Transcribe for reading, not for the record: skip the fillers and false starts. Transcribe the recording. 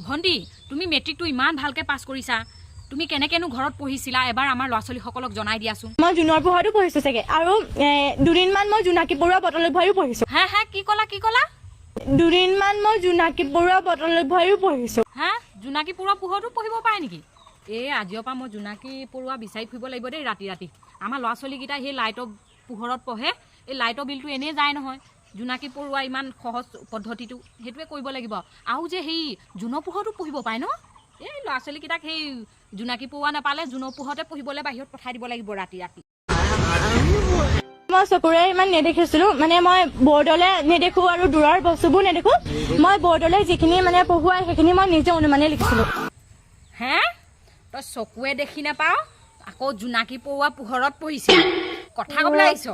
ভণ্টি তুমি মেট্ৰিকটো ইমান ভালকে পাছ কৰিছা তুমি কেনেকেনো ঘৰত পঢ়িছিলা এবাৰ আমাৰ ল'ৰা-ছোৱালীসকলক জনাই দিয়াচোন মই জুনৰ পোহৰতো পঢ়িছো চাগে আৰু দুদিনমান মই জোনাকী পৰুৱা বটলত ভৰাইও পঢ়িছো হা কি ক'লা দুদিনমান মই জোনাকী পৰুৱা বটলত ভৰাইও পঢ়িছো হা জোনাকী পৰুৱা পোহৰতো পঢ়িব পাৰে নেকি আজিৰ পৰা মই জোনাকী পৰুৱা বিচাৰি ফুৰিব লাগিব দেই ৰাতি আমাৰ ল'ৰা-ছোৱালীকেইটা সেই লাইটৰ পোহৰত পঢ়ে এই লাইটৰ বিলটো এনেই যায় নহয় জোনাকী পৰুৱা ইমান সহজ পদ্ধতিটো সেইটোৱে কৰিব লাগিব আৰু যে সেই জোনৰ পোহৰতো পঢ়িব পায় ন এই ল'ৰা-ছোৱালীকেইটাক সেই জোনাকী পৰুৱা নাপালে জোনৰ পোহৰতে পঢ়িবলৈ বাহিৰত পঠাই দিব লাগিব ৰাতি মই চকুৰে ইমান নেদেখিছিলো মানে মই বৰ্ডলৈ নেদেখো আৰু দূৰৰ বস্তুবোৰ নেদেখো মই বৰ্ডলৈ যিখিনি মানে পঢ়ুৱাই সেইখিনি মই নিজে অনুমানে লিখিছিলো হে তই চকুৱে দেখি নাপাও আকৌ জোনাকী পৰুৱা পোহৰত পঢ়িছিল কথা ক'বলৈ আহিছ